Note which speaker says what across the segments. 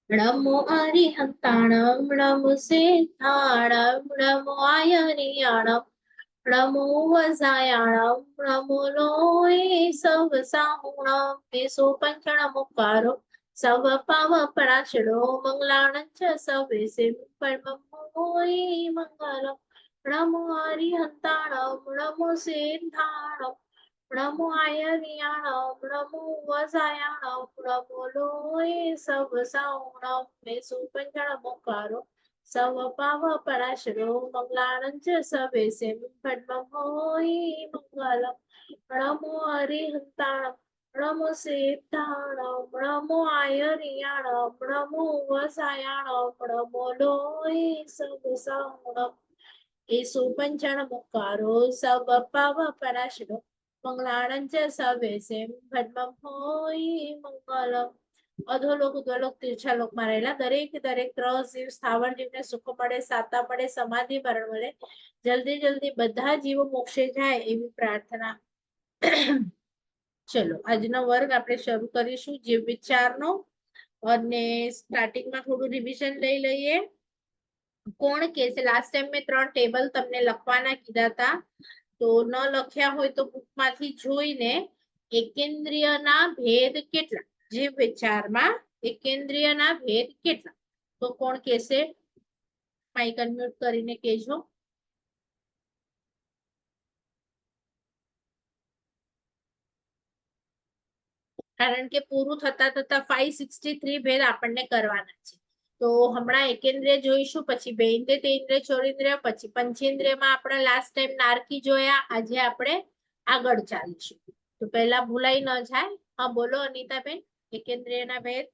Speaker 1: નમો અરિહંતાણમ નમો સિદ્ધાણમ નમો આયરિયાણમ નમો વજાયાણમ નમો લોય serve સાહુણમ એસો પંચણમુકારો serve પાવ પરાશરો મંગલાણં ચ save sim પરમમોય Mangalam નમો અરિહંતાણમ નમો સિદ્ધાણમ નમો આયરિયાણમ નમો વજાયાણમ નમો લોય serve સાહુણમ એસો પંચણમુકારો serve પાવ પરાશરો મંગલાણં ચ save sim પરમમોય Mangalam નમો અરિહંતાણમ નમો સિદ્ધાણમ નમો આયરિયાણમ નમો વસાયાણમ નમો લોય serve સાહુણમ એસો પંચણમુકારો serve પાવ પરાશરો મંગલાણં ચ save sim પરમમોય Mangalam અધોલોક ઉદ્વલોક તીર્છાલોકમાં રહેલા દરેક ત્રસ જીવ સ્થાવર જીવને સુખ મળે, સાતા મળે, સમાધિ મરણ મળે, જલ્દી જલ્દી બધા જીવો મોક્ષે જાય એવી પ્રાર્થના. ચલો આજનો વર્ગ આપણે શરૂ કરીશું જીવ વિચારનો અને સ્ટાર્ટિંગમાં થોડું રિવિઝન લઈ લઈએ. કોણ કે છે લાસ્ટ ટાઈમ મેં 3 ટેબલ તમને લખવાના કીધા હતા, તો ન લખ્યા હોય તો બુકમાંથી જોઈને એકેન્દ્રિયના ભેદ કેટલા, જીવ વિચારમાં એકેન્દ્રિયના ભેદ કેટલા, તો કોણ કહેશે? માઇક અનમ્યુટ કરીને કહેજો. કારણ કે પૂરું થતા થતા 563 ભેદ આપણને કરવાના છે. તો હમણાં એકેન્દ્રિય જોઈશું, પછી બેઇન્દ્રિય, તેઇન્દ્રિય, ચોરીન્દ્રિય, પછી પંચેન્દ્રિયમાં આપણે લાસ્ટ ટાઈમ નારકી જોયા. આજે આપણે આગળ ચાલીશું. તો પહેલા ભૂલાઈ ન જાય. હા બોલો અનિતાબેન, એકેન્દ્રિયના ભેદ.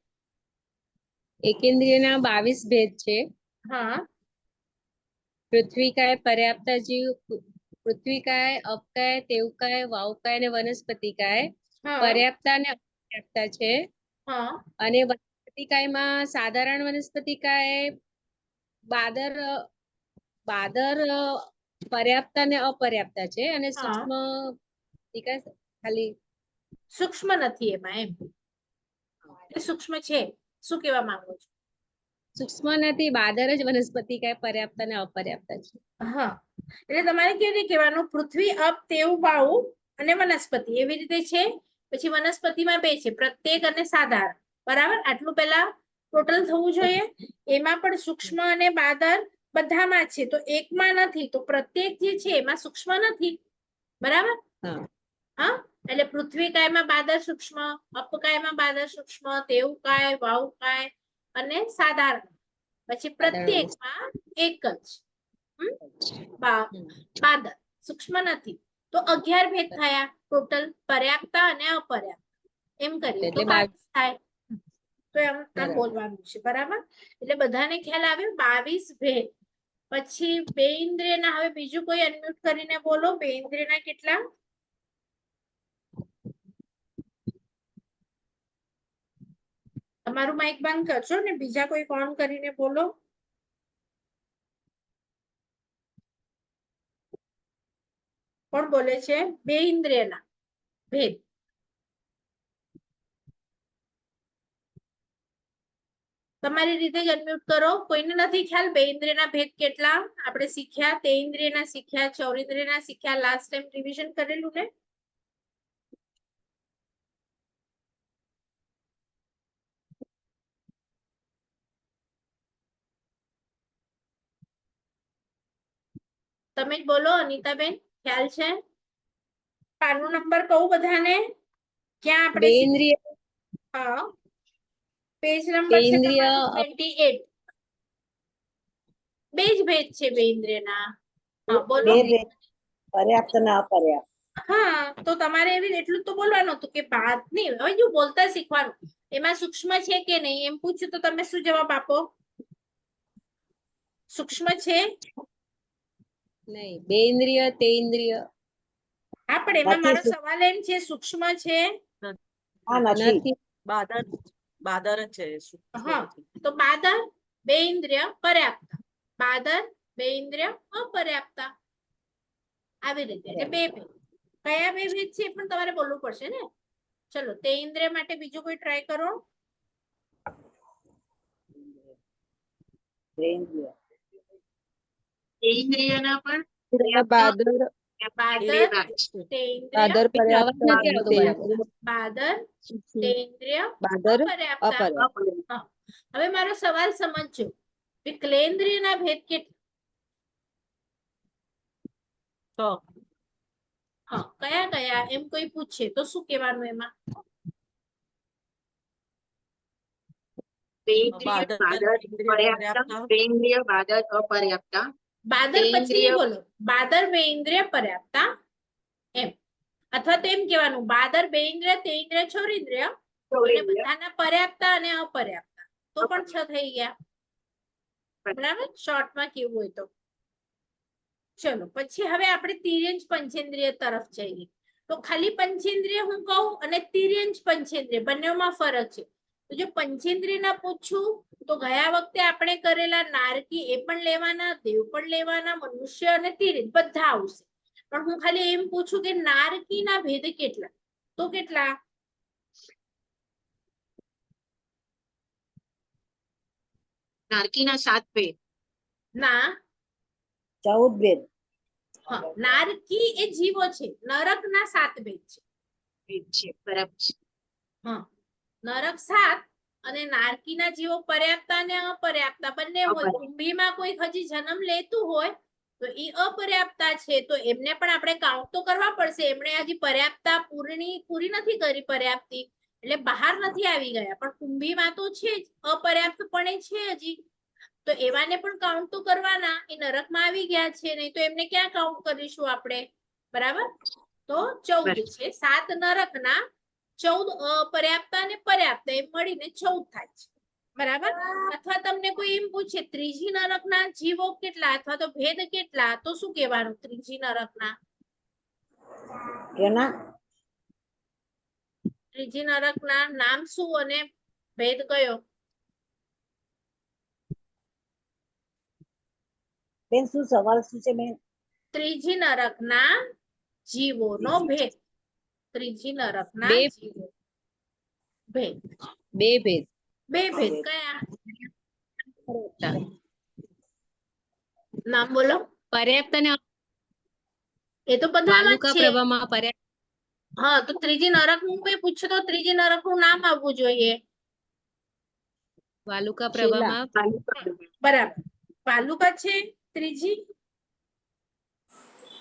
Speaker 2: એકેન્દ્રિયના 22 ભેદ છે.
Speaker 1: હા.
Speaker 2: પૃથ્વીકાય, પર્યાપ્તા જીવ, પૃથ્વીકાય, અપકાય, તેવકાય, વાવકાય અને વનસ્પતિકાય. પર્યાપ્તા અને અપર્યાપ્તા છે. અને વનસ્પતિકાયમાં સાધારણ વનસ્પતિકાય, બાદર પર્યાપ્તા અને અપર્યાપ્તા છે. અને સૂક્ષ્મ ખાલી
Speaker 1: સૂક્ષ્મ નથી એમાં, એમ સૂક્ષ્મ છે. શું કહેવા માંગો છો?
Speaker 2: સૂક્ષ્મ નથી, બાદર જ વનસ્પતિકાય પર્યાપ્તા અને અપર્યાપ્તા છે.
Speaker 1: હા, એટલે તમારે કેવી રીતે કહેવાનું? પૃથ્વી, અપ, તેવું, વાયુ અને વનસ્પતિ એવી રીતે છે. પછી વનસ્પતિમાં 2 છે, પ્રત્યેક અને સાધારણ. બરાબર, આટલું પહેલા ટોટલ થવું જોઈએ. એમાં પણ સૂક્ષ્મ અને બાદર બધામાં છે, તો એકમાં નથી. તો પ્રત્યેક જે છે એમાં સૂક્ષ્મ નથી. બરાબર. હા, એટલે પૃથ્વીકાયમાં બાદર સૂક્ષ્મ, અપકાયમાં બાદર સૂક્ષ્મ, તેવકાય, વાયુકાય અને સાધારણ. પછી પ્રત્યેકમાં એક જ બાદર, સૂક્ષ્મ નથી. તો 11 ભેદ થયા ટોટલ, પર્યાપ્તા અને અપર્યાપ્ત એમ કરીએ તો 22 થાય. તો એમ બોલવાનું છે. બરાબર, એટલે બધાને ખ્યાલ આવ્યો. 22 ભેદ. પછી બેઇન્દ્રિયના, હવે બીજું કોઈ અનમ્યુટ કરીને બોલો. બેઇન્દ્રિયના કેટલા? તમારું માઇક બંધ કરજો ને બીજા કોઈ ઓન કરીને બોલો. કોણ બોલે છે? બેઇન્દ્રિયના ભેદ. તમારી રીતે જ અનમ્યુટ કરો. કોઈને નથી ખ્યાલ બેઇન્દ્રિયના ભેદ કેટલા આપણે શીખ્યા? તેઇન્દ્રિયના શીખ્યા, ચોરિન્દ્રિયના શીખ્યા. લાસ્ટ ટાઈમ રિવિઝન કરેલું ને? તમે જ બોલો અનિતાબેન, ખ્યાલ છે? પાનો નંબર કહું બધાને? ક્યાં આપણે
Speaker 2: બેઇન્દ્રિય,
Speaker 1: હા, પેજ નંબર છે તમારું 28. 2 જ ભેદ છે બેઇન્દ્રિયના. હા બોલો.
Speaker 3: પર્યાપ્ત અને અપર્યાપ્ત.
Speaker 1: હા, તો તમારે એવી એટલું તો બોલવાનું હતું કે બાદ નહીં, હવે જો બોલતા શીખવાનું. એમાં સૂક્ષ્મ છે કે નહીં એમ પૂછ્યું તો તમે શું જવાબ આપો? સૂક્ષ્મ છે
Speaker 2: નહીં, બેઇન્દ્રિય, તેઇન્દ્રિય.
Speaker 1: હા, પણ એમાં મારો સવાલ એમ છે સૂક્ષ્મ છે?
Speaker 2: નથી,
Speaker 4: બાદર જ છે.
Speaker 1: હા, તો બાદર, બેઇન્દ્રિય, પર્યાપ્ત. બાદર, બેઇન્દ્રિય, અપર્યાપ્તા. આવી રીતે. એટલે 2 ભેદ. કયા 2 ભેદ છે પણ તમારે બોલવું પડશે ને. ચલો, તેઇન્દ્રિય માટે બીજું કોઈ ટ્રાય કરો.
Speaker 3: પ્રેન્દ્રિય
Speaker 5: ઇન્દ્રિયના પણ
Speaker 6: બાદર
Speaker 1: બાદર
Speaker 4: ઇન્દ્રિય
Speaker 1: તેન્દ્રિય
Speaker 6: બાદર
Speaker 2: અવાજ
Speaker 6: પર્યાપ્ત
Speaker 2: નથી આવતો બરાબર.
Speaker 1: બાદર તેન્દ્રિય
Speaker 6: બાદર
Speaker 1: અપર્યાપ્તા
Speaker 6: અપર્યાપ્ત
Speaker 1: હા. હવે મારો સવાલ સમજજો વિકલેન્દ્રિયના ભેદ કેટલા?
Speaker 4: તો
Speaker 1: હા કયા કયા એમ કોઈ પૂછે તો શું કહેવાનું એમાં?
Speaker 5: પ્રેન્દ્રિય
Speaker 4: બાદર
Speaker 5: બાદર
Speaker 4: ઇન્દ્રિય
Speaker 5: પર્યાપ્ત
Speaker 4: પર્યાપ્ત
Speaker 5: પ્રેન્દ્રિય બાદર અપર્યાપ્ત
Speaker 1: બાદર પછી
Speaker 5: તેન્દ્રિય
Speaker 1: નહીં બોલો બાદર બેઇન્દ્રિય પર્યાપ્તા એમ અથવા તો એમ કહેવાનું બાદર બેઇન્દ્રિય તેઇન્દ્રિય ચોરીન્દ્રિય અને બધાના પર્યાપ્તા અને અપર્યાપ્તા તો પણ 6 થઈ ગયા બરાબર શોર્ટમાં કેવું હોય તો ચલો પછી હવે આપણે તિર્યંજ પંચેન્દ્રિય તરફ જઈએ તો ખાલી પંચેન્દ્રિય હું કહું અને તિર્યંજ પંચેન્દ્રિય બંનેમાં ફરક છે તો જો પંચેન્દ્રિય ના પૂછું તો ગયા વખતે આપણે કરેલા નારકી એ પણ લેવાના દેવ પણ લેવાના મનુષ્ય અને તિર્યંજ બધા આવશે પણ હું ખાલી એમ પૂછું કે નારકીના ભેદ કેટલા તો કેટલા
Speaker 5: નારકીના 7 ભેદ
Speaker 1: ના
Speaker 3: 14 ભેદ
Speaker 1: હા નારકી એ જીવો છે નરકના 7 ભેદ છે
Speaker 5: ભેદ છે બરાબર છે.
Speaker 1: હા નરક 7 અને નારકીના જીવો પર્યાપ્તા અને અપર્યાપ્તા બંને હોય કુંભીમાં કોઈ હજી જન્મ લેતું હોય તો એ અપર્યાપ્તા છે તો એમને પણ આપણે કાઉન્ટ તો કરવા પડશે એમણે હજી પર્યાપ્તા પૂરી નથી કરી પર્યાપ્તી એટલે બહાર નથી આવી ગયા પણ કુંભીમાં તો છે જ અપર્યાપ્ત પણ છે હજી તો એવાને પણ કાઉન્ટ તો કરવાના એ નરકમાં આવી ગયા છે નહીં તો એમને ક્યાં કાઉન્ટ કરીશું આપણે બરાબર તો 14 છે 7 નરકના 14 અપર્યાપ્ત અને પર્યાપ્ત એમ મળીને 14 થાય છે બરાબર અથવા તમને કોઈ એમ પૂછે ત્રીજી નરકના જીવો કેટલા અથવા તો ભેદ કેટલા તો શું કહેવાનું ત્રીજી નરકના
Speaker 3: કેના
Speaker 1: ત્રીજી નરકના નામ શું અને ભેદ કયો
Speaker 3: બેન શું સવાલ શું છે બેન
Speaker 1: ત્રીજી નરકના જીવોનો ભેદ ત્રીજી નરકના
Speaker 2: બે
Speaker 1: જીવો ભેદ
Speaker 2: બે ભેદ
Speaker 1: બે ભેદ કયા નામ બોલો
Speaker 2: પર્યાપ્ત અને
Speaker 1: એ તો બધામાં જ
Speaker 2: વાલુકા
Speaker 1: છે
Speaker 2: પ્રભાવમાં પર્યાપ્ત
Speaker 1: હા તો ત્રીજી નરક નું કોઈ પૂછે તો ત્રીજી નરક નું નામ આવવું જોઈએ
Speaker 2: વાલુકા
Speaker 3: શીલા.
Speaker 2: પ્રભાવમાં
Speaker 1: બરાબર પાલુકા છે ત્રીજી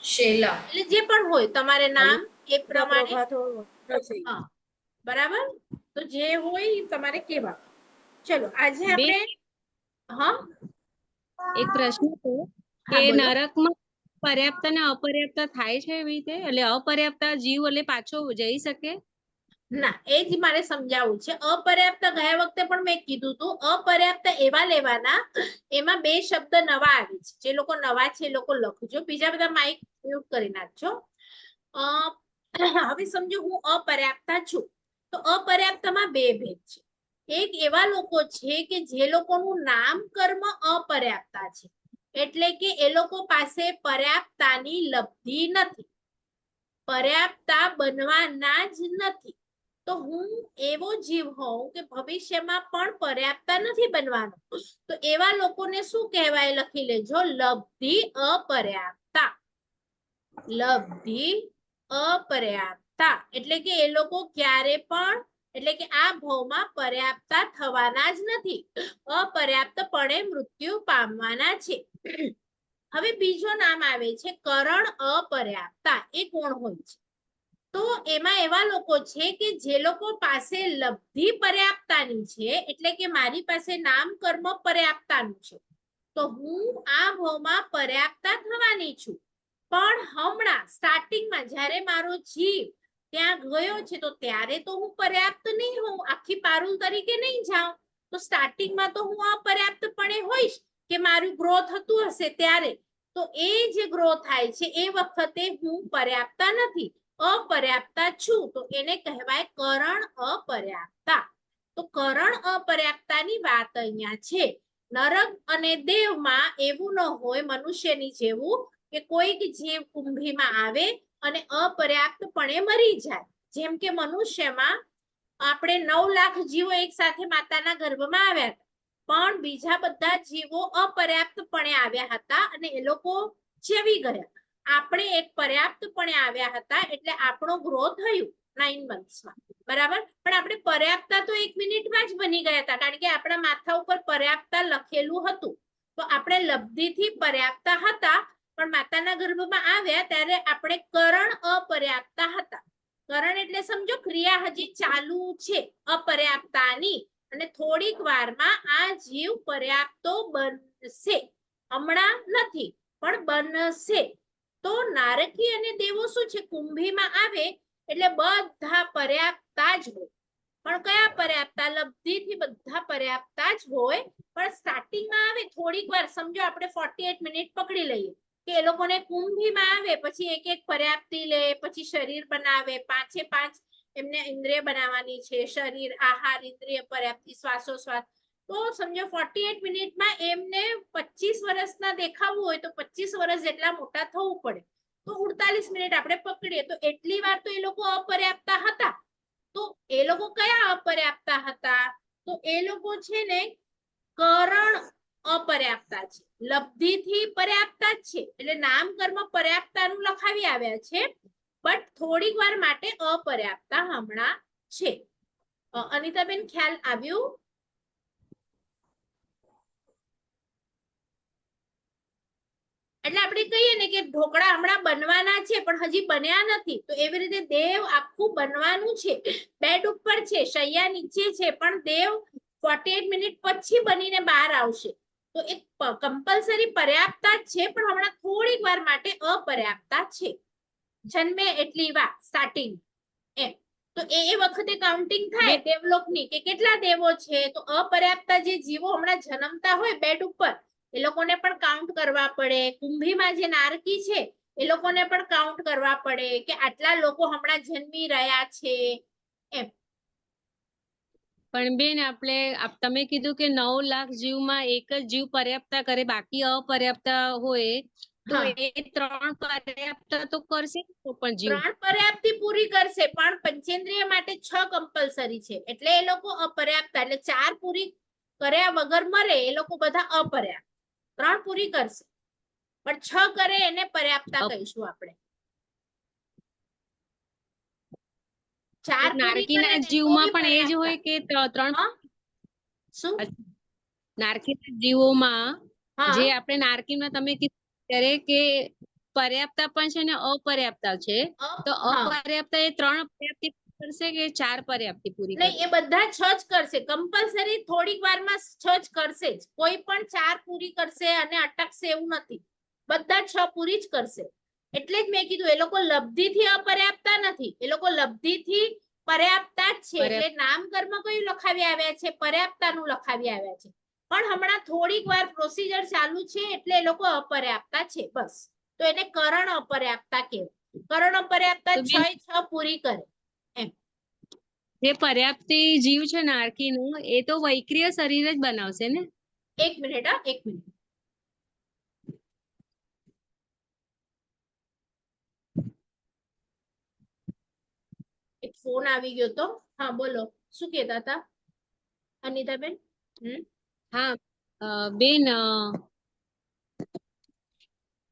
Speaker 5: શેલા
Speaker 1: એટલે જે પણ હોય તમારે નામ એ પ્રમાણે
Speaker 4: પ્રભાતો નથી.
Speaker 1: હા બરાબર તો જે હોય ઈ તમારે કેવા ચલો આજે
Speaker 2: બે
Speaker 1: આપણે હા
Speaker 2: એક પ્રશ્ન છે કે
Speaker 1: હા બોલો
Speaker 2: નરકમાં પર્યાપ્ત અને અપર્યાપ્ત થાય છે એવી રીતે એટલે અપર્યાપ્ત જીવ એટલે પાછો જઈ શકે
Speaker 1: ના એ જ મારે સમજાવવું છે અપર્યાપ્ત ગયા વખતે પણ મેં કીધું હતું અપર્યાપ્ત એવા લેવાના એમાં બે શબ્દ નવા આવે છે જે લોકો નવા છે એ લોકો લખજો બીજા બધા માઇક મ્યુટ કરી નાખજો હવે સમજો હું અપર્યાપ્તા છું તો અપર્યાપ્તમાં બે ભેદ છે એક એવા લોકો છે કે જે લોકોનું નામ કર્મ અપર્યાપ્તા છે એટલે કે એ લોકો પાસે પર્યાપ્તાની લબ્ધિ નથી પર્યાપ્તા બનવાના જ નથી તો હું એવો જીવ હોઉં કે ભવિષ્યમાં પણ પર્યાપ્તા નથી બનવાનો તો એવા લોકોને શું કહેવાય લખી લેજો લબ્ધિ અપર્યાપ્તા લબ્ધિ અપર્યાપ્તા એટલે કે એ લોકો ક્યારે પણ એટલે કે આ ભવમાં પર્યાપ્તા થવાના જ નથી અપર્યાપ્તપણે મૃત્યુ પામવાના છે હવે બીજો નામ આવે છે કરણ અપર્યાપ્તા એ કોણ હોય છે તો એમાં એવા લોકો છે કે જે લોકો પાસે લબ્ધિ પર્યાપ્તાની છે એટલે કે મારી પાસે નામ કર્મ પર્યાપ્તાનું છે તો હું આ ભવમાં પર્યાપ્તા થવાની છું પણ હમણાં સ્ટાર્ટિંગમાં જ્યારે મારો જીવ ત્યાં ગયો છે તો ત્યારે તો હું પર્યાપ્ત નહીં હોઉં આખી પારુલ તરીકે નહીં જાઉં તો સ્ટાર્ટિંગમાં તો હું અપર્યાપ્તપણે હોઈશ કે મારું ગ્રો થતું હશે ત્યારે તો એ જે ગ્રો થાય છે એ વખતે હું પર્યાપ્તા નથી અપર્યાપ્તા છું તો એને કહેવાય કરણ અપર્યાપ્તા તો કરણ અપર્યાપ્તાની વાત અહીંયા છે નરક અને દેવમાં એવું ન હોય મનુષ્યની જેવું કે કોઈક જીવ કુંભીમાં આવે અને અપર્યાપ્તપણે મરી જાય જેમ કે મનુષ્યમાં આપણે 9 લાખ જીવો એક સાથે માતાના ગર્ભમાં આવ્યા પણ બીજા બધા જીવો અપર્યાપ્તપણે આવ્યા હતા અને એ લોકો જેવી ગયા. આપણે એક પર્યાપ્તપણે આવ્યા હતા એટલે આપણો ગ્રો થયું 9 મંથ્સમાં, બરાબર. પણ આપણે પર્યાપ્તતા તો 1 મિનિટમાં જ બની ગયા હતા, કારણ કે આપણા માથા ઉપર પર્યાપ્તતા લખેલું હતું. તો આપણે લબ્ધિથી પર્યાપ્તતા હતા, પણ માતાના ગર્ભમાં આવ્યા ત્યારે આપણે કરણ અપર્યાપ્તતા હતા. કરણ એટલે સમજો ક્રિયા હજી ચાલુ છે અપર્યાપ્તતાની, અને થોડીક વારમાં આ જીવ પર્યાપ્તો બનશે. હમણાં નથી પણ બનશે. તો નારકી અને દેવો શું છે, કુંભીમાં આવે એટલે બધા પર્યાપ્તતા જ હોય. પણ કયા પર્યાપ્તતા? લબ્ધિથી બધા પર્યાપ્તતા જ હોય. પણ સ્ટાર્ટિંગમાં આવે થોડીક વાર, સમજો આપણે 48 મિનિટ પકડી લઈએ કે એ લોકોને કુંભીમાં આવે, પછી એક એક પર્યાપ્તી લે, પછી શરીર બનાવે, 5 એમને ઇન્દ્રિય બનાવવાની છે, શરીર, આહાર, ઇન્દ્રિય, પર્યાપ્તી, શ્વાસોશ્વાસ. તો સમજો 48 મિનિટમાં એમને 25 વર્ષના દેખાવું હોય તો 25 વર્ષ જેટલા મોટા થવું પડે. તો 48 મિનિટ આપણે પકડીએ તો એટલી વાર તો એ લોકો અપર્યાપ્તતા હતા. તો એ લોકો કયા અપર્યાપ્તતા હતા? તો એ લોકો છે ને કરણ અપર્યાપ્તતા છે. લબ્ધિથી પર્યાપ્તતા જ છે, એટલે નામ કર્મ પર્યાપ્તતાનું લખાવી આવ્યા છે, બટ થોડીક વાર માટે અપર્યાપ્તતા હમણાં છે. અનિતાબેન, ખ્યાલ આવ્યું? એટલે આપણે કહીએ ને કે ઢોકળા હમણાં બનવાના છે પણ હજી બન્યા નથી, તો એવી રીતે દેવ આખું બનવાનું છે. બેડ ઉપર છે, શૈયા નીચે છે, પણ દેવ 48 મિનિટ પછી બનીને બહાર આવશે. તો એક કમ્પલસરી પર્યાપ્તતા જ છે, પણ હમણાં થોડીક વાર માટે અપર્યાપ્તતા છે. જન્મે એટલી વાર સ્ટાર્ટિંગ એમ. તો એ વખતે કાઉન્ટિંગ થાય દેવલોકની કે કેટલા દેવો છે. તો અપર્યાપ્તતા જે જીવો હમણાં જન્મતા હોય બેડ ઉપર, એ લોકોને પણ કાઉન્ટ કરવા પડે. કુંભીમાં જે નારકી છે એ લોકોને પણ કાઉન્ટ કરવા પડે કે આટલા લોકો હમણાં જન્મી રહ્યા છે એમ.
Speaker 2: પણ બેન, તમે કીધું કે 9 લાખ જીવમાં એક જ જીવ પર્યાપ્તતા કરે, બાકી અપર્યાપ્તતા હોય, તો
Speaker 1: હા.
Speaker 2: એ 3 પર્યાપ્તતા તો કરશે તો પણ જીવ.
Speaker 1: 3 પર્યાપ્તી પૂરી કરશે, પણ પંચેન્દ્રિય માટે 6 કમ્પલસરી છે, એટલે એ લોકો અપર્યાપ્તતા, એટલે 4 પૂરી કર્યા વગર મરે એ લોકો બધા અપર્યાપ્ત. 3 પૂરી કરશે પણ 6 કરે એને પર્યાપ્તતા કહીશું આપણે. 4 પૂરી કરે
Speaker 2: નારકીના
Speaker 1: ને તો
Speaker 2: જીવમાં
Speaker 1: બી
Speaker 2: પણ એ જ હોય
Speaker 1: પર્યાપ્તતા.
Speaker 2: કે 3?
Speaker 1: હા? શું?
Speaker 2: નારકીના જીવોમાં
Speaker 1: હા.
Speaker 2: જે આપણે નારકીમાં તમે કીધું ત્યારે કે પર્યાપ્તતા પણ છે ને અપર્યાપ્તતા છે, તો
Speaker 1: હા.
Speaker 2: અપર્યાપ્તતા એ 3 પર્યાપ્તી કરશે કે 4 પર્યાપ્તી પૂરી
Speaker 1: નહીં,
Speaker 2: કરશે?
Speaker 1: એ બધા 6 જ કરશે કમ્પલસરી. થોડીક વારમાં 6 જ કરશે જ. કોઈ પણ 4 પૂરી કરશે અને અટકશે એવું નથી, બધા 6 પૂરી જ કરશે. એટલે જ મેં કીધું એ લોકો લબ્ધિથી અપર્યાપ્તતા નથી, એ લોકો લબ્ધિથી પર્યાપ્તતા જ છે. એટલે નામ કર્મ કયું લખાવી આવ્યા છે? પર્યાપ્તતાનું લખાવી આવ્યા છે. પણ હમણાં થોડીક વાર પ્રોસીજર ચાલુ છે એટલે એ લોકો અપર્યાપ્તતા છે, બસ. તો એને કરણ અપર્યાપ્તતા કહેવાય. કરણ અપર્યાપ્તતા 6 પૂરી કરે.
Speaker 2: જે પર્યાપ્તી જીવ છે નારકીનું, એ તો વૈક્રિય શરીર જ બનાવશે ને?
Speaker 1: 1 મિનિટ, હા, 1 મિનિટ. એક ફોન આવી ગયો તો. હા, બોલો, શું કહેતા હતા અનિતાબેન?
Speaker 2: હા બેન,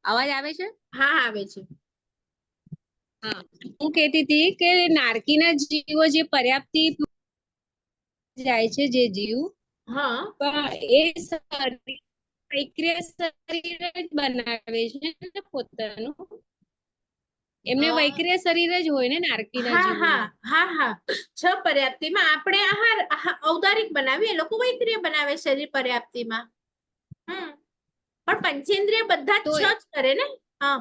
Speaker 2: અવાજ આવે છે?
Speaker 1: હા, આવે છે.
Speaker 2: હા, હું કહેતી હતી કે નારકીના જીવો જે પર્યાપ્તી જાય છે, જે જીવ,
Speaker 1: હા.
Speaker 2: એ વૈક્રિય શરીર જ બનાવે છે ને પોતાનું. એમને વૈક્રિય શરીર જ હોય ને નારકીના
Speaker 1: હા,
Speaker 2: જીવોનું?
Speaker 1: હા, હા, હા. 6 પર્યાપ્તીમાં આપણે આહાર ઔદારિક બનાવીએ, એ લોકો વૈક્રિય બનાવે શરીર પર્યાપ્તીમાં. પણ પંચેન્દ્રિય બધા
Speaker 2: તો
Speaker 1: 6 જ કરે ને. હા,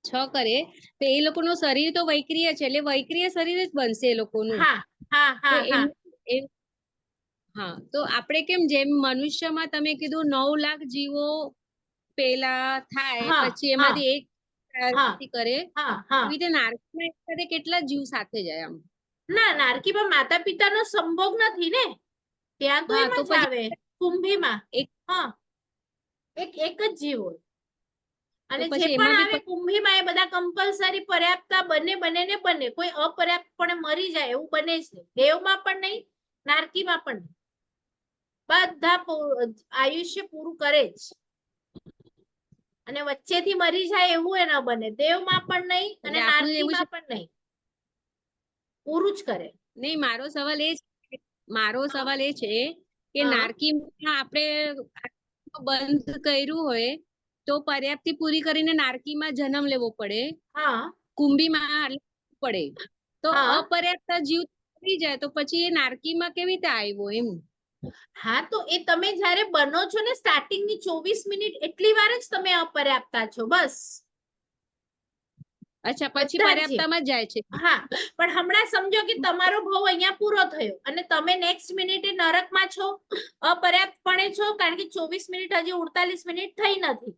Speaker 2: 6 કરે તો એ લોકોનું શરીર તો વૈક્રિય છે, એટલે વૈક્રિય શરીર જ બનશે એ લોકોનું.
Speaker 1: હા, હા,
Speaker 2: તો
Speaker 1: હા, હા.
Speaker 2: હા, તો આપણે કેમ જેમ મનુષ્યમાં તમે કીધું 9 લાખ જીવો પેલા થાય,
Speaker 1: હા,
Speaker 2: પછી
Speaker 1: હા,
Speaker 2: એમાંથી એક
Speaker 1: હા,
Speaker 2: કરે,
Speaker 1: હા, હા.
Speaker 2: એવી રીતે નારકીમાં એક સાથે કેટલા જીવ સાથે જાય આમ?
Speaker 1: ના, નારકીમાં માતા પિતાનો સંભોગ નથી ને, ત્યાં તો
Speaker 2: હા,
Speaker 1: એમ
Speaker 2: તો
Speaker 1: જ આવે.
Speaker 2: પછી
Speaker 1: કુંભીમાં
Speaker 2: એક
Speaker 1: હા, એક જ જીવ હોય.
Speaker 2: તો
Speaker 1: અને જે
Speaker 2: પછી
Speaker 1: પણ
Speaker 2: એમાં
Speaker 1: આવે કુંભીમાં એ બધા કમ્પલસરી પર્યાપ્તતા બને ને બને. કોઈ અપર્યાપ્ત પણ મરી જાય એવું બને જ નહીં. દેવમાં પણ નહીં, નારકીમાં પણ નહીં. બધા આયુષ્ય પૂરું કરે જ, અને વચ્ચેથી મરી જાય એવું એ ન બને, દેવમાં પણ નહીં અને
Speaker 2: એટલે આપણું એવું
Speaker 1: નારકીમાં પણ નહીં, પૂરું જ કરે.
Speaker 2: નહીં, મારો સવાલ એ છે, મારો
Speaker 1: હા.
Speaker 2: સવાલ એ છે કે
Speaker 1: હા.
Speaker 2: નારકીમાં આપણે બંધ કર્યું હોય તો પર્યાપ્તિ પૂરી કરીને નારકીમાં જન્મ લેવો પડે,
Speaker 1: હા
Speaker 2: કુંભીમાં પડે, તો
Speaker 1: હા
Speaker 2: અપર્યાપ્ત જીવ થઈ જાય તો પછી એ નારકીમાં કેવી રીતે આવ્યો એમ?
Speaker 1: હા, તો એ તમે જ્યારે બનો છો ને સ્ટાર્ટિંગની 24 મિનિટ એટલી વાર જ તમે અપર્યાપ્તા છો, બસ.
Speaker 2: અચ્છા, પછી
Speaker 1: બધા જ જીવ.
Speaker 2: પર્યાપ્તામાં જ જાય છે.
Speaker 1: હા, પણ હમણાં સમજો કે તમારો ભાવ અહીંયા પૂરો થયો અને તમે નેક્સ્ટ મિનિટે નરકમાં છો, અપર્યાપ્તપણે છો, કારણ કે 24 મિનિટ હજી 48 મિનિટ થઈ નથી,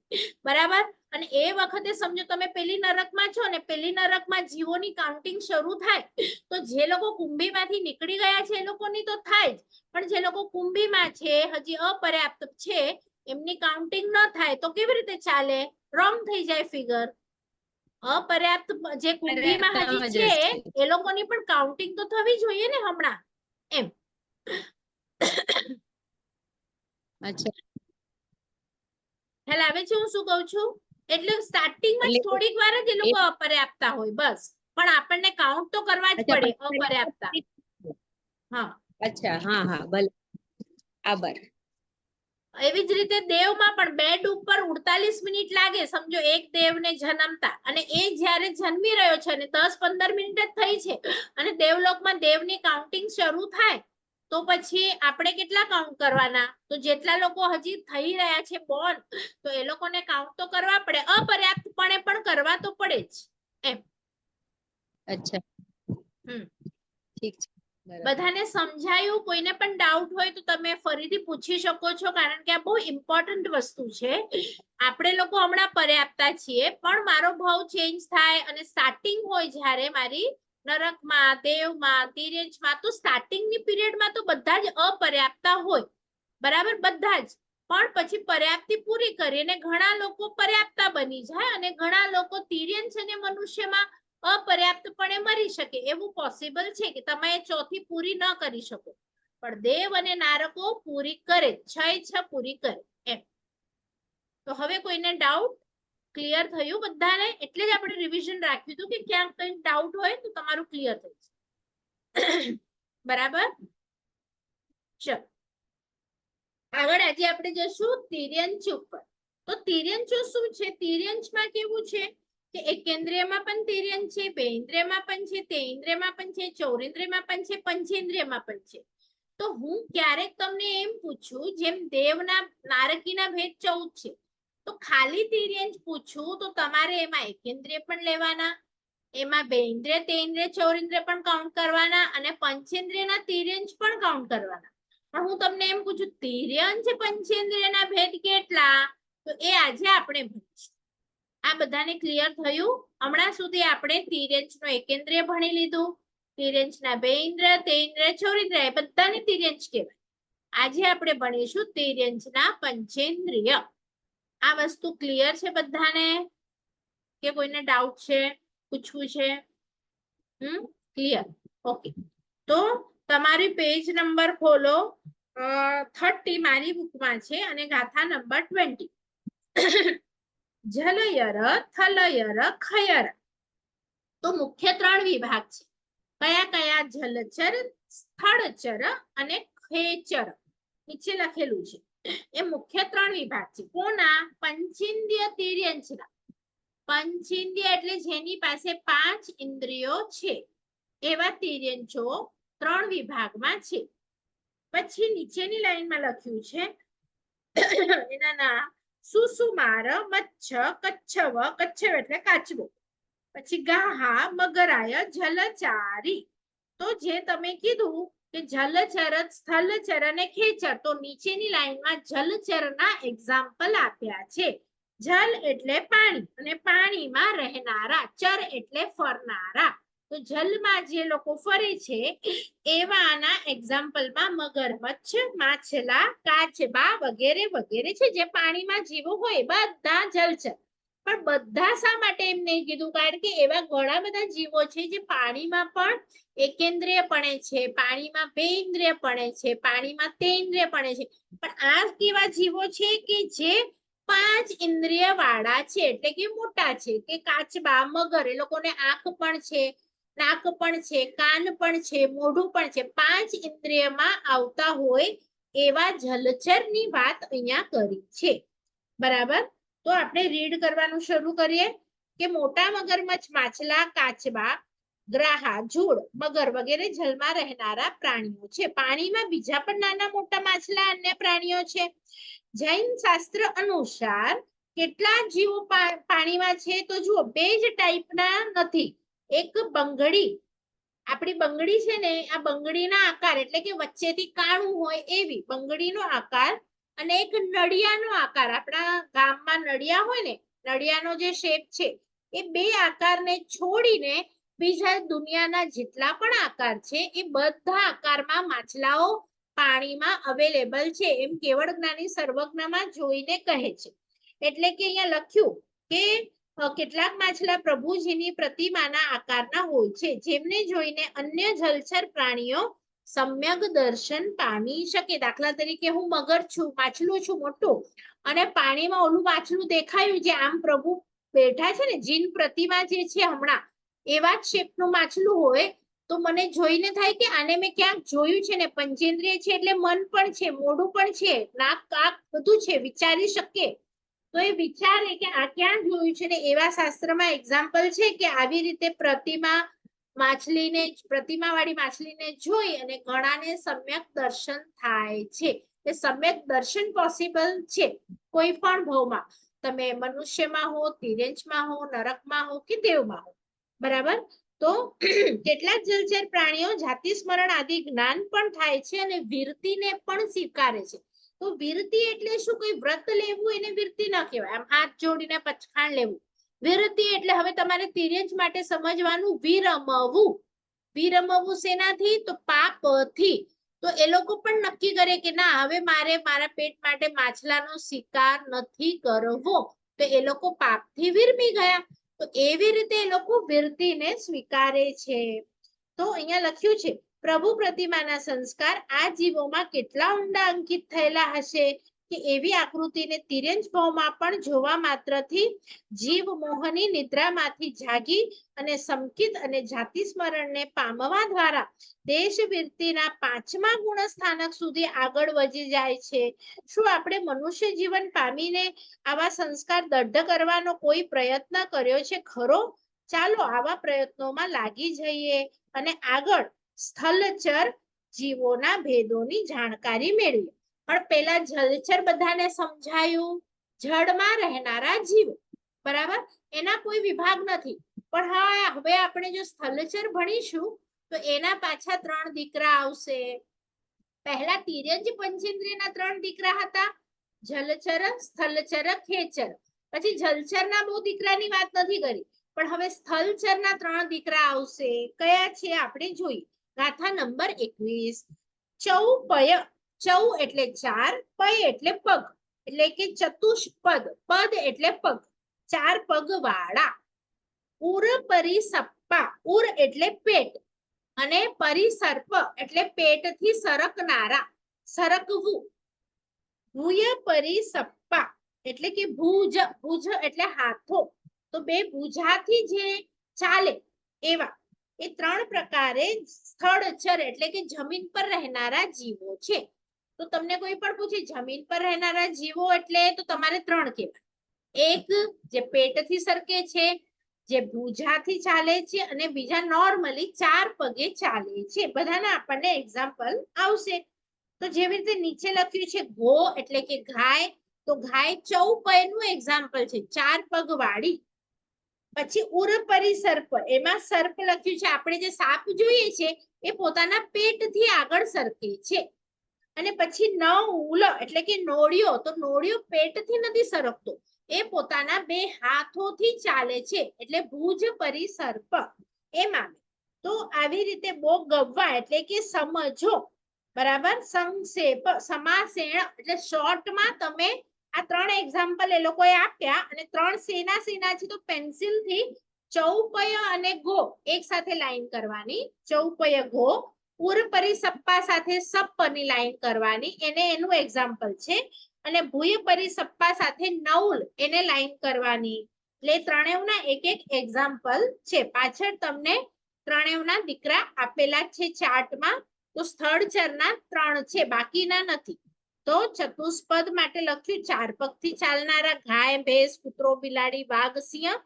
Speaker 1: બરાબર? અને એ વખતે સમજો તમે પેલી નરકમાં છો ને પેલી નરકમાં જીવોની કાઉન્ટિંગ શરૂ થાય, તો જે લોકો કુંભીમાંથી નીકળી ગયા છે એ લોકોની તો થાય જ, પણ જે લોકો કુંભીમાં છે, હજી અપર્યાપ્ત છે, એમની કાઉન્ટિંગ ન થાય તો કેવી રીતે ચાલે? રોંગ થઈ જાય ફિગર. અપર્યાપ્ત જે કુંભીમાં હજી
Speaker 2: પર્યાપ્તામાં
Speaker 1: છે
Speaker 2: જશે.
Speaker 1: એ લોકોની પણ કાઉન્ટિંગ તો થવી જોઈએ ને હમણાં, એમ.
Speaker 2: અચ્છા,
Speaker 1: ખ્યાલ આવે છે હું શું કહું છું? એટલે સ્ટાર્ટિંગમાં જ
Speaker 2: એટલે
Speaker 1: થોડીક વાર જ એ લોકો અપર્યાપ્તા હોય, બસ, પણ આપણને કાઉન્ટ તો કરવા જ
Speaker 2: અચ્છા,
Speaker 1: પડે
Speaker 2: પછી
Speaker 1: અપર્યાપ્તા. હા,
Speaker 2: અચ્છા, હા હા, ભલે, આભાર.
Speaker 1: એવી જ રીતે દેવમાં પણ બેડ ઉપર 48 મિનિટ લાગે, સમજો એક દેવને જન્મતા, અને એ જ્યારે જન્મી રહ્યો છે અને 10-15 મિનિટ જ થઈ છે અને દેવલોકમાં દેવની કાઉન્ટિંગ શરૂ થાય, તો પછી આપણે કેટલા કાઉન્ટ કરવાના? તો જેટલા લોકો હજી થઈ રહ્યા છે બોર્ન, તો એ લોકોને કાઉન્ટ તો કરવા પડે, અપર્યાપ્તપણે પણ કરવા તો પડે જ, એમ.
Speaker 2: અચ્છા,
Speaker 1: હમ.
Speaker 2: ઠીક છે, બરાબર.
Speaker 1: બધાને સમજાયું? કોઈને પણ ડાઉટ હોય તો તમે ફરીથી પૂછી શકો છો, કારણ કે આ બહુ ઇમ્પોર્ટન્ટ વસ્તુ છે. આપણે લોકો હમણાં પર્યાપ્તા છીએ, પણ મારો ભાવ ચેન્જ થાય અને સ્ટાર્ટિંગ હોય જ્યારે મારી નરકમાં, દેવમાં, તિર્યંશમાં, તો સ્ટાર્ટિંગની પીરિયડમાં તો બધા જ અપર્યાપ્તા હોય, બરાબર? બધા જ. પણ પછી પર્યાપ્તિ પૂરી કરીને ઘણા લોકો પર્યાપ્તા બની જાય અને ઘણા લોકો તિર્યંશ અને મનુષ્યમાં અપર્યાપ્તપણે મરી શકે, એવું પોસિબલ છે કે તમે ચોથી પૂરી ન કરી શકો, પણ દેવ અને નારકો પૂરી કરે, 6 પૂરી કરે, એમ. તો હવે કોઈને ડાઉટ? ક્લિયર થયું બધાને? એટલે જ આપણે રિવિઝન રાખ્યું હતું કે ક્યાંક કઈ ડાઉટ હોય તો તમારું ક્લિયર થઈ જાય. બરાબર? ચલો આગળ આજે આપણે જશું તિર્યંશ ઉપર. તો તિર્યંશો શું છે? તિર્યંશમાં કેવું છે કે એકેન્દ્રિયમાં પણ તિર્યંશ છે, બેઇન્દ્રિયમાં પણ છે, તેઇન્દ્રિયમાં પણ છે, ચોરેન્દ્રિયમાં પણ છે, પંચેન્દ્રિયમાં પણ છે. તો હું ક્યારેક તમને એમ પૂછું, જેમ દેવના નારકીના ભેદ 14 છે, તો ખાલી તિર્યંશ પૂછું તો તમારે એમાં એકેન્દ્રિય પણ લેવાના, એમાં બેઇન્દ્રિય, તેઇન્દ્રિય, ચોરેન્દ્રિય પણ કાઉન્ટ કરવાના અને પંચેન્દ્રિયના તિર્યંશ પણ કાઉન્ટ કરવાના. પણ હું તમને એમ પૂછું તિર્યંશ પંચેન્દ્રિયના ભેદ કેટલા? તો એ આજે આપણે ભણીશું. આ બધાને ક્લિયર થયું? હમણાં સુધી આપણે તિર્યંશનો એકેન્દ્રિય ભણી લીધું, તિર્યંશના બેઇન્દ્રિય, તેઇન્દ્રિય, ચોરેન્દ્રિય બધાને તિર્યંશ કહેવાય. આજે આપણે ભણીશું તિર્યંશના પંચેન્દ્રિય. આ વસ્તુ ક્લિયર છે બધાને કે કોઈને ડાઉટ છે, પૂછવું છે? ક્લિયર? ઓકે. તો તમારી પેજ નંબર ખોલો, 30 મારી બુકમાં છે અને ગાથા નંબર 20. જલયર, થલયર, ખયર. તો મુખ્ય 3 વિભાગ છે. કયા કયા? જલચર, સ્થળચર અને ખેચર. નીચે લખેલું છે. એ મુખ્ય 3 વિભાગ છે. કોના? પંચેન્દ્રિય તિર્યંશના. પંચેન્દ્રિય એટલે જેની પાસે 5 ઇન્દ્રિયો છે, એવા તિર્યંશો 3 વિભાગમાં છે. પછી નીચેની લાઈનમાં લખ્યું છે એના નામ સુસુમાર, મચ્છ, કચ્છવ, કચ્છવ એટલે કાચબો, પછી ગાહા, મગરાય, જલચારી. તો જે તમે કીધું કે જલચર, સ્થલચર અને ખેચર, તો નીચેની લાઈનમાં જલચરના એક્ઝામ્પલ આપ્યા છે. જલ એટલે પાણી અને પાણીમાં રહેનારા, ચર એટલે ફરનારા. તો જલમાં જે લોકો ફરે છે એવાના એક્ઝામ્પલમાં મગરમચ્છ, માછલા, કાચબા વગેરે વગેરે છે. જે પાણીમાં જીવો હોય બધા જલચર. પણ બધા શા માટે એમ નહીં કીધું? કારણ કે એવા ઘણા બધા જીવો છે જે પાણીમાં પણ એકેન્દ્રિયપણે છે, પાણીમાં બે ઇન્દ્રિયપણે છે, પાણીમાં તે ઇન્દ્રિયપણે છે, પણ આ કેવા જીવો છે કે જે 5 ઇન્દ્રિય વાળા છે, એટલે કે મોટા છે, કે કાચબા, મગર, એ લોકોને આંખ પણ છે, નાક પણ છે, કાન પણ છે, મોઢું પણ છે, 5 ઇન્દ્રિયમાં આવતા હોય એવા જલચરની વાત અહીંયા કરી છે. બરાબર? તો આપણે રીડ કરવાનું શરૂ કરીએ કે મોટા મગરમચ્છ, માછલા, કાચબા, ગ્રાહા, જૂડ, મગર વગેરે જળમાં રહેનારા પ્રાણીઓ છે. પાણીમાં બીજા પણ નાના મોટા માછલા, અન્ય પ્રાણીઓ છે. જૈન શાસ્ત્ર અનુસાર કેટલા જીવો પાણીમાં છે? તો જુઓ, બે જ ટાઈપના નથી. એક બંગડી, આપણી બંગડી છે ને, આ બંગડીના આકાર એટલે કે વચ્ચેથી કાણું હોય એવી બંગડીનો આકાર, અને એક નળિયાનો આકાર, આપણા ગામમાં નળિયા હોય ને, નળિયાનો જે શેપ છે, એ બે આકારને છોડીને બીજા દુનિયાના જેટલા પણ આકાર છે એ બધા આકારમાં માછલાઓ પાણીમાં અવેલેબલ છે, એમ કેવળ જ્ઞાની સર્વજ્ઞમાં જોઈને કહે છે. એટલે કે અહીંયા લખ્યું કે કેટલાક માછલા પ્રભુજીની પ્રતિમાના આકારના હોય છે, જેમને જોઈને અન્ય જલચર પ્રાણીઓ સમ્યક દર્શન પામી શકે. દાખલા તરીકે હું મગર છું, માછલું છું મોટું, અને પાણીમાં ઓલું માછલું દેખાયું જે આમ પ્રભુ બેઠા છે ને, જીન પ્રતિમા જે છે હમણાં એવા જ શેપનું માછલું હોય તો મને જોઈને થાય કે આને મેં ક્યાંક જોયું છે ને. પંચેન્દ્રિય છે એટલે મન પણ છે, મોઢું પણ છે, નાક, કાક બધું છે, વિચારી શકીએ. તો એ વિચારે કે આ ક્યાં જોયું છે ને. એવા શાસ્ત્રમાં એક્ઝામ્પલ છે કે આવી રીતે પ્રતિમાવાળી માછલીને જોઈ અને ઘણાને સમ્યક દર્શન થાય છે. એ સમ્યક દર્શન પોસિબલ છે કોઈ પણ ભવમાં, તમે મનુષ્યમાં હો, તિર્યંશમાં હો, નરકમાં હો કે દેવમાં હો. બરાબર? તો કેટલાક જલચર પ્રાણીઓ જાતિ સ્મરણ આદિ જ્ઞાન પણ થાય છે અને વિરતિને પણ સ્વીકારે છે. તો વિરતિ એટલે શું? કોઈ વ્રત લેવું એને વિરતિ ન કહેવાય. આમ હાથ જોડીને પચખાણ લેવું. વિરતિ એટલે હવે તમારે તિર્યંશ માટે સમજવાનું, વિરમવું. વિરમવું શેનાથી? તો પાપથી. તો એ લોકો પણ નક્કી કરે કે ના, હવે મારે મારા પેટ માટે માછલાનો શિકાર નથી કરવો, તો એ લોકો પાપથી વિરમી ગયા. તો એવી રીતે એ લોકો વિરતિને સ્વીકારે છે. તો અહીંયા લખ્યું છે, પ્રભુ પ્રતિમાના સંસ્કાર આ જીવોમાં કેટલા ઊંડા અંકિત થયેલા હશે કે એવી આકૃતિને તિર્યંશ ભાવમાં પણ જોવા માત્રથી જીવ મોહની નિદ્રામાંથી જાગી અને સંકિત અને જાતિ સ્મરણને પામવા દ્વારા દેશ વિરતિના 5મા ગુણ સ્થાનક સુધી આગળ વધી જાય છે. શું આપણે મનુષ્ય જીવન પામીને આવા સંસ્કાર દઢ કરવાનો કોઈ પ્રયત્ન કર્યો છે ખરો? ચાલો આવા પ્રયત્નોમાં લાગી જઈએ અને આગળ સ્થલચર જીવોના ભેદોની જાણકારી મેળવીએ. પણ પેલા જલચર બધાને સમજાયું, જળમાં રહેનારા જીવો, બરાબર? એના કોઈ વિભાગ નથી. પણ હા, હવે આપણે જો સ્થલચર ભણીશું તો એના પાછા 3 દીકરા આવશે. પહેલા તિર્યંશ પંચેન્દ્રિયના 3 દીકરા હતા, જલચર, સ્થલચર, ખેચર. પછી જલચરના બહુ દીકરાની વાત નથી કરી, પણ હવે સ્થલચરના 3 દીકરા આવશે. કયા છે આપણે જોઈએ. ગાથા નંબર 21. ચૌપય. ચૌ એટલે 4, પય એટલે પગ, એટલે કે ચતુષ્પદ. પદ એટલે પગ, 4 પગ વાળા. ઉર પરિસપ્પા. ઉર એટલે પેટ, અને પરિસર્પ એટલે પેટથી સરકનારા, સરકવું. ભૂય પરિસપ્પા એટલે કે ભુજ. ભુજ એટલે હાથો. તો બે ભુજાથી જે ચાલે એવા એ 3 પ્રકારે સ્થળચર એટલે કે જમીન પર રહેનારા જીવો છે. તો તમને કોઈ પણ પૂછે જમીન પર રહેનારા જીવો એટલે તો તમારે 3 કહેવાય. એક જે પેટથી સરકે છે, જે ભુજાથી ચાલે છે, અને બીજા નોર્મલી 4 પગે ચાલે છે. બધાના આપણને એક્ઝામ્પલ આવશે. તો જેવી રીતે નીચે લખ્યું છે ગો એટલે કે ગાય, તો ગાય ચૌપયનું એક્ઝામ્પલ છે, 4 પગ વાળી. પછી ઉર પરિસર્પ, એમાં સર્પ લખ્યું છે. આપણે જે સાપ જોઈએ છે એ પોતાના પેટથી આગળ સરકે છે. અને પછી નૌલ એટલે કે નોળિયો, તો નોળિયો પેટથી નથી સરકતો, એ પોતાના 2 હાથોથી ચાલે છે, એટલે ભુજ પરિસર્પ એમ આવે. તો આવી રીતે બો ગવ્વા એટલે કે સમજો, બરાબર? સંક્ષેપ, સમાસેણ એટલે શોર્ટમાં તમે આ 3 એક્ઝામ્પલ એ લોકોએ આપ્યા અને 3 શેના શેના છે તો પેન્સિલ થી ચૌપય અને ગો એક સાથે લાઈન કરવાની, ચૌપય ગો, પૂર પરિસપ્પા સાથે સપ્પની લાઈન કરવાની, એનું એક્ઝામ્પલ છે, અને ભૂય પરિસપ્પા સાથે નૌલ એને લાઈન કરવાની. એટલે ત્રણેવના એક એક એક્ઝામ્પલ છે. પાછળ તમને ત્રણેવના દીકરા આપેલા છે ચાર્ટમાં. તો સ્થળચરના 3 છે, બાકીના નથી. તો ચતુષ્પદ માટે લખ્યું 4 પગથી ચાલનારા ગાય, ભેંસ, કૂતરો, બિલાડી, વાઘ, સિંહ.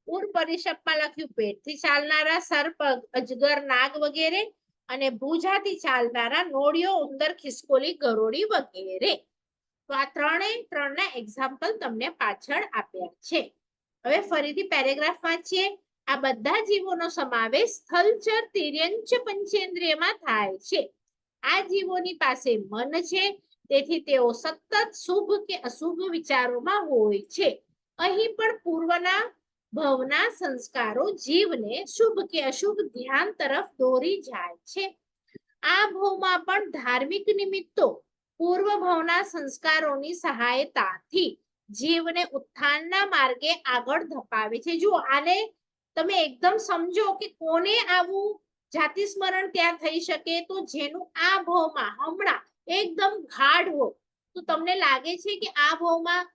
Speaker 1: પૂર પરિસપ્પા લખ્યું પેટથી ચાલનારા સર્પ, અજગર, નાગ વગેરે, અને ભુજાથી ચાલનારા નોળિયો, ઉંદર, ખિસકોલી, ગરોળી વગેરે. તો આ ત્રણના એક્ઝામ્પલ તમને પાછળ આપ્યા છે. હવે ફરીથી પેરેગ્રાફ વાંચીએ. આ બધા જીવોનો સમાવેશ સ્થળચર, તિર્યંચ, પંચેન્દ્રિયમાં થાય છે. આ જીવોની પાસે મન છે, તેથી તેઓ સતત શુભ કે અશુભ વિચારોમાં હોય છે. અહીં પણ પૂર્વના ભવના સંસ્કારો જીવને શુભ કે અશુભ ધ્યાન તરફ દોરી જાય છે. આ ભવમાં પણ ધાર્મિક નિમિત્તો પૂર્વ ભવના સંસ્કારોની સહાયતાથી જીવને ઉત્થાનના માર્ગે આગળ ધપાવે છે. જો આને તમે એકદમ સમજો કે કોને આવું જાતિ સ્મરણ ત્યાં થઈ શકે, તો જેનું આ ભવમાં હમણાં એકદમ ગાઢ હોય, તો તમને લાગે છે કે આ ભવમાં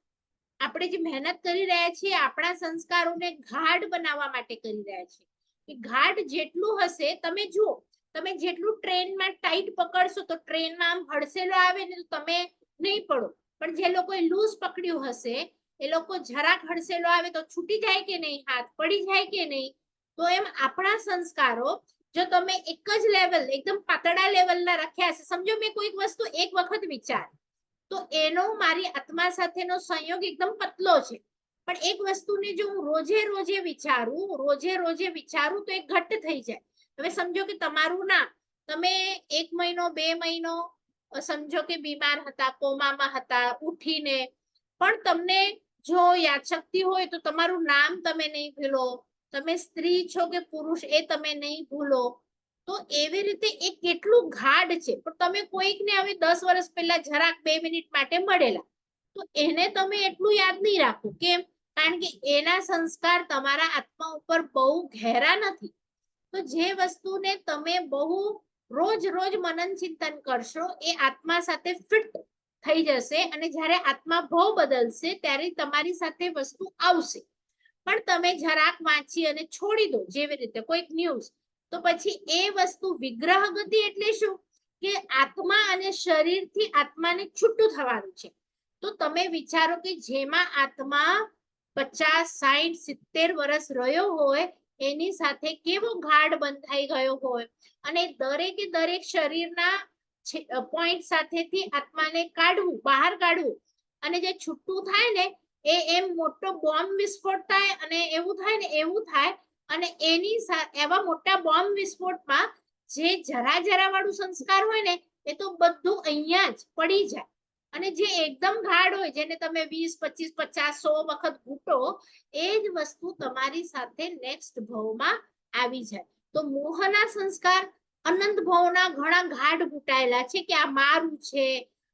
Speaker 1: આપણે જે મહેનત કરી રહ્યા છીએ આપણા સંસ્કારોને ગાઢ બનાવવા માટે કરી રહ્યા છીએ. ગાઢ જેટલું હશે, તમે જુઓ, તમે જેટલું ટ્રેનમાં ટાઈટ પકડશો તો ટ્રેનમાં આમ હડસેલો આવે ને તો તમે નહીં પડો, પણ જે લોકોએ લૂઝ પકડ્યું હશે એ લોકો જરાક હડસેલો આવે તો છૂટી જાય કે નહીં, હાથ પડી જાય કે નહીં. તો એમ આપણા સંસ્કારો જો તમે એક જ લેવલ, એકદમ પાતળા લેવલના રાખ્યા હશે, સમજો મેં કોઈક વસ્તુ એક વખત વિચાર, તો એનો મારી આત્મા સાથેનો સંયોગ એકદમ પતલો છે. પણ એક વસ્તુને જો હું રોજે રોજે વિચારું તો એ ઘટ્ટ થઈ જાય. હવે સમજો કે તમારું નામ, તમે 1 મહિનો 2 મહિનો સમજો કે બીમાર હતા, કોમામાં હતા, ઉઠીને પણ તમને જો યાદશક્તિ હોય તો તમારું નામ તમે નહીં ભૂલો, તમે સ્ત્રી છો કે પુરુષ એ તમે નહીં ભૂલો. તો એવી રીતે એ કેટલું ગાઢ છે. પણ તમે કોઈકને હવે 10 વર્ષ પહેલા જરાક 2 મિનિટ માટે મળેલા, તો એને તમે એટલું યાદ નહીં રાખો. કેમ? કારણ કે એના સંસ્કાર તમારા આત્મા ઉપર બહુ ઘેરા નથી. તો જે વસ્તુને તમે બહુ રોજ મનન ચિંતન કરશો એ આત્મા સાથે ફિટ થઈ જશે, અને જ્યારે આત્મા ભાવ બદલશે ત્યારે તમારી સાથે વસ્તુ આવશે. પણ તમે જરાક વાંચી અને છોડી દો, જેવી રીતે કોઈક ન્યૂઝ, તો પછી એ વસ્તુ વિગ્રહ ગતિ એટલે શું કે આત્મા અને શરીરથી આત્માને છૂટું થવાનું છે. તો તમે વિચારો કે જેમાં આત્મા 50, 60, 70 વર્ષ રહ્યો હોય એની સાથે કેવો ગાઢ બંધાઈ ગયો હોય, અને દરેકે દરેક શરીરના પોઈન્ટ સાથેથી આત્માને કાઢવું, બહાર કાઢવું, અને જે છૂટું થાય ને એ એમ મોટો બોમ્બ વિસ્ફોટ થાય અને એવું થાય ને એવું થાય. અને એની એવા મોટા બોમ્બ વિસ્ફોટમાં જે જરા વાળું સંસ્કાર હોય ને એ તો બધું અહીંયા જ પડી જાય. અને જે એકદમ ગાઢ હોય, જેને તમે 20, 25, 50, 100 વખત ઘૂંટો, એ જ વસ્તુ તમારી સાથે નેક્સ્ટ ભવમાં આવી જાય. તો મોહના સંસ્કાર અનંત ભવના ઘણા ગાઢ ઘૂંટાયેલા છે કે આ મારું છે,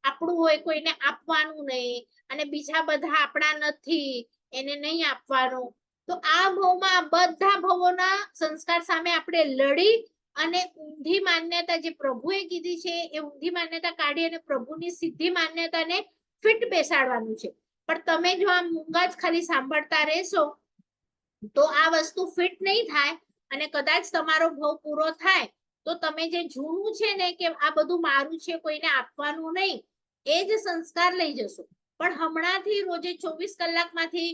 Speaker 1: આપણું હોય, કોઈને આપવાનું નહીં, અને બીજા બધા આપણા નથી, એને નહીં આપવાનું. તો આ ભવમાં બધા ભવોના સંસ્કાર સામે આપણે લડી અને ઊંધી માન્યતા જે પ્રભુએ કીધી છે એ ઊંધી માન્યતા કાઢી અને પ્રભુની સીધી માન્યતાને ફિટ બેસાડવાનું છે. પણ તમે જો આમ મૂંગા જ ખાલી સાંભળતા રહેશો તો આ વસ્તુ ફિટ નહીં થાય, અને કદાચ તમારો ભવ પૂરો થાય તો તમે જે જૂનું છે ને કે આ બધું મારું છે, કોઈને આપવાનું નહીં, એ જ સંસ્કાર લઈ જશો. પણ હમણાંથી રોજે 24 કલાકમાંથી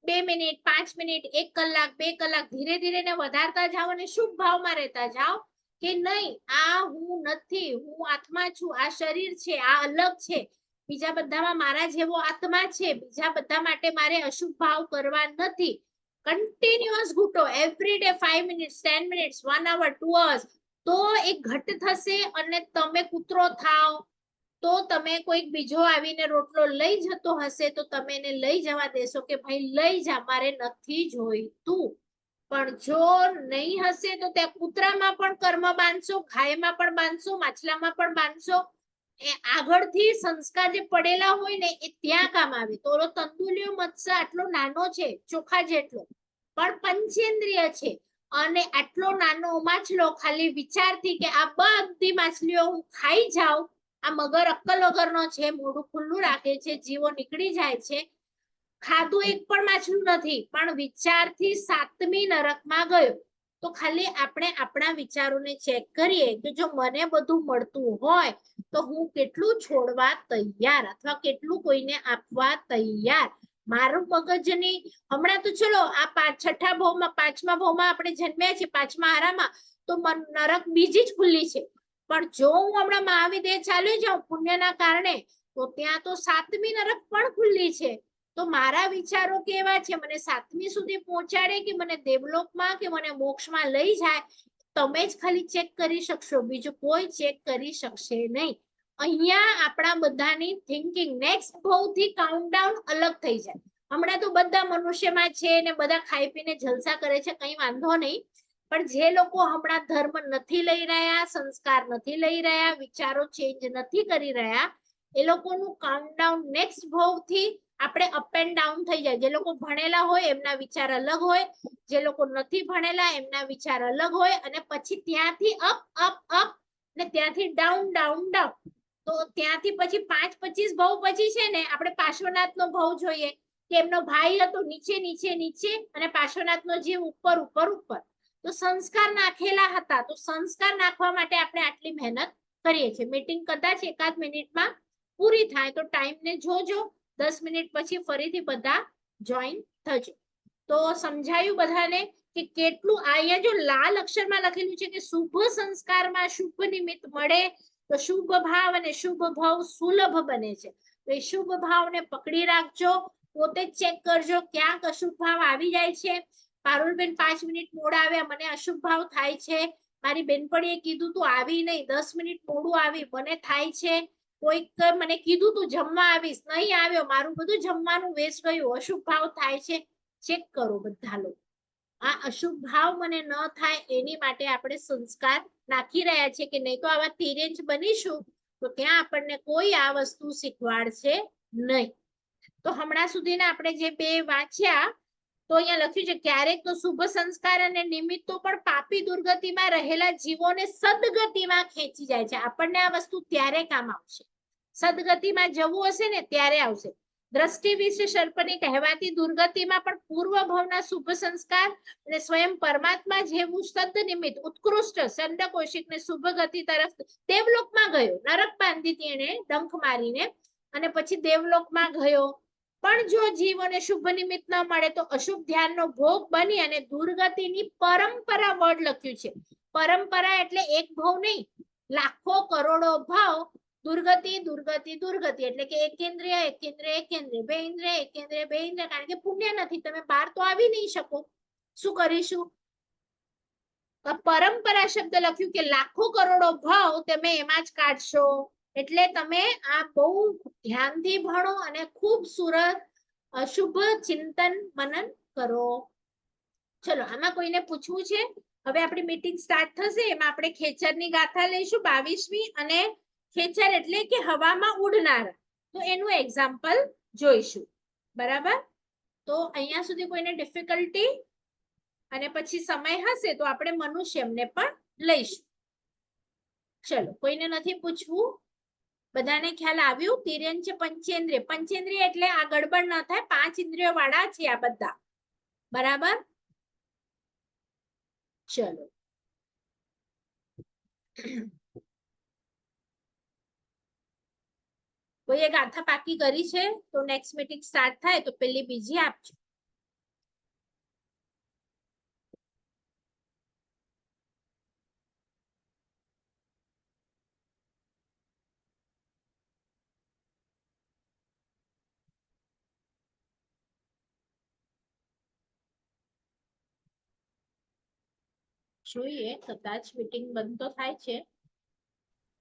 Speaker 1: 2 મિનિટ, 5 મિનિટ, 1 કલાક, 2 કલાક ધીરે ધીરે ને વધારતા જાઓ અને શુભ ભાવમાં રહેતા જાઓ કે નહીં, આ હું નથી, હું આત્મા છું, આ શરીર છે, આ અલગ છે, બીજા બધામાં મારા જેવો આત્મા છે, બીજા બધા માટે મારે અશુભ ભાવ કરવા નથી. કન્ટિન્યુઅસ ઘૂંટો, every day 5 minutes, 10 minutes, 1 hour, 2 hours, તો એ ઘટ થશે. અને તમે કૂતરો થાવ તો તમે કોઈક બીજો આવીને રોટલો લઈ જતો હશે તો તમે એને લઈ જવા દેશો કે ભાઈ લઈ જા, મારે નથી જોઈતું. પણ જો નહીં હશે તો ત્યાં કૂતરામાં પણ કર્મ બાંધશો, ગાયમાં પણ બાંધશો, માછલામાં પણ બાંધશો, એ આગળથી સંસ્કાર જે પડેલા હોય ને એ ત્યાં કામ આવે. તો ઓલો તંદુલિયો મત્સ્ય આટલો નાનો છે, ચોખા જેટલો, પણ પંચેન્દ્રિય છે. અને આટલો નાનો માછલો ખાલી વિચારથી કે આ બધી માછલીઓ હું ખાઈ જાઉં, આ મગર અક્કલ વગરનો છે, મોઢું ખુલ્લું રાખે છે, જીવો નીકળી જાય છે, ખાધું એક પણ માછલું નથી, પણ વિચારથી 7મી નરકમાં ગયો. તો ખાલી આપણે આપણા વિચારોને ચેક કરીએ કે જો મને બધું મળતું હોય તો હું કેટલું છોડવા તૈયાર અથવા કેટલું કોઈને આપવા તૈયાર. મારું મગજની હમણાં તો ચલો આ 6ઠા ભાવમાં 5મા ભાવમાં આપણે જન્મ્યા છીએ, 5મા હારામાં, તો નરક બીજી જ ખુલ્લી છે. પણ જો હું હમણાં મહાવિદ્ય ચાલ્યો જાઉં પુણ્યના કારણે, તો ત્યાં તો 7મી નરક પણ ખુલ્લી છે. તો મારા વિચારો કેવા છે, મને 7મી સુધી પહોંચાડે કે મને દેવલોકમાં કે મને મોક્ષમાં લઈ જાય, તમે જ ખાલી ચેક કરી શકશો, બીજું કોઈ ચેક કરી શકશે નહીં. અહીંયા આપણા બધાની થિંકિંગ નેક્સ્ટ ભાવથી કાઉન્ટડાઉન અલગ થઈ જાય. હમણાં તો બધા મનુષ્યમાં છે ને બધા ખાઈ પીને જલસા કરે છે, કંઈ વાંધો નહીં. પણ જે લોકો હમણાં ધર્મ નથી લઈ રહ્યા, સંસ્કાર નથી લઈ રહ્યા, વિચારો ચેન્જ નથી કરી રહ્યા, એ લોકોનું કાઉન્ટડાઉન નેક્સ્ટ ભાવથી આપણે અપ એન્ડ ડાઉન થઈ જાય. જે લોકો ભણેલા હોય એમના વિચાર અલગ હોય, જે લોકો નથી ભણેલા એમના વિચાર અલગ હોય, અને પછી ત્યાંથી અપ અપ અપ ને ત્યાંથી ડાઉન ડાઉન ડાઉન. તો ત્યાંથી પછી 5-25 ભાવ પછી છે ને આપણે પાર્શ્વનાથનો ભાવ જોઈએ કે એમનો ભાઈ હતો નીચે નીચે નીચે અને પાર્શ્વનાથનો જીવ ઉપર ઉપર ઉપર. તો સંસ્કાર નાખેલા હતા, તો સંસ્કાર નાખવા માટે આપણે આટલી મહેનત કરીએ છીએ. મીટિંગ કદાચ એકાદ મિનિટમાં પૂરી થાય તો ટાઈમને જોજો, 10 મિનિટ પછી ફરીથી બધા જોઈન થજો. તો સમજાયું બધાને કે કેટલું? અહીંયા જો લાલ અક્ષરમાં લખેલું છે કે શુભ સંસ્કારમાં શુભ નિમિત્ત મળે તો શુભ ભાવ અને શુભ ભાવ સુલભ બને છે. તો એ શુભ ભાવને પકડી રાખજો, પોતે જ ચેક કરજો ક્યાંક અશુભ ભાવ આવી જાય છે. પારુલબેન 5 મિનિટ મોડા આવ્યા, મને અશુભ ભાવ થાય છે. મારી બેનપણીએ કીધું તું આવી નહીં, 10 મિનિટ મોડું આવી, મને થાય છે. કોઈક મને કીધું તું જમવા આવીશ, નહીં આવ્યો, મારું બધું જમવાનું વેસ્ટ ગયું, અશુભ ભાવ થાય છે. ચેક કરો બધા લોકો, આ અશુભ ભાવ મને ન થાય એની માટે આપણે સંસ્કાર નાખી રહ્યા છે કે નહીં. તો આવા તિર્યંચ બનીશું તો ત્યાં આપણને કોઈ આ વસ્તુ શીખવાડશે નહીં. તો હમણાં સુધીના આપણે જે બે વાંચ્યા, તો અહીંયા લખ્યું છે ક્યારેક તો શુભ સંસ્કાર અને નિમિત્તો પણ પાપી દુર્ગતિમાં રહેલા જીવોને સદગતિમાં ખેંચી જાય છે. આપણને આ વસ્તુ ત્યારે કામ આવશે, સદગતિમાં જવું હશે ને ત્યારે આવશે. દ્રષ્ટિ વિશે સર્પની કહેવાતી દુર્ગતિમાં પણ પૂર્વ ભવના શુભ સંસ્કાર અને સ્વયં પરમાત્મા જેવું સદ નિમિત્ત ઉત્કૃષ્ટ ચંદ્રકોશિકને શુભ ગતિ તરફ દેવલોકમાં ગયો. નરક બાંધી તેને ડંખ મારીને અને પછી દેવલોકમાં ગયો. પણ જો જીવોને શુભ નિમિત્ત ન મળે તો અશુભ ધ્યાનનો ભોગ બની અને દુર્ગતિની પરંપરા વર્ડ લખ્યું છે. પરંપરા એટલે એક ભાવ નહીં, લાખો કરોડો ભાવ. દુર્ગતિ દુર્ગતિ દુર્ગતિ એટલે કે એકેન્દ્રિય એકેન્દ્રિય એકેન્દ્રિય, બે ઇન્દ્રિય એકેન્દ્રિય બે ઇન્દ્રિય. કારણ કે પુણ્ય નથી, તમે બહાર તો આવી નહીં શકો. શું કરીશું? પરંપરા શબ્દ લખ્યું કે લાખો કરોડો ભાવ તમે એમાં જ કાઢશો. એટલે તમે આ બહુ ધ્યાનથી ભણો અને ખૂબ સુરત શુભ ચિંતન મનન કરો. ચલો, આમાં કોઈને પૂછવું છે? હવે આપણી મીટિંગ સ્ટાર્ટ થશે, એમાં આપણે ખેચરની ગાથા લઈશું 22મી, અને ખેચર એટલે કે હવામાં ઉડનારા, તો એનું એક્ઝામ્પલ જોઈશું. બરાબર? તો અહીંયા સુધી કોઈને ડિફિકલ્ટી? અને પછી સમય હશે તો આપણે મનુષ્યને પણ લઈશું. ચલો, કોઈને નથી પૂછવું? બધાને ખ્યાલ આવ્યું? તિર્યંચ પંચેન્દ્રિય, પંચેન્દ્રિય એટલે આ ગડબડ ન થાય, 5 ઇન્દ્રિયો વાળા છે આ બધા. બરાબર? ચલો, કોઈએ ગાથા પાકી કરી છે તો નેક્સ્ટ મીટિંગ સ્ટાર્ટ થાય તો પેલી બીજી આપજો. જોઈએ, કદાચ મીટિંગ બંધ તો થાય છે.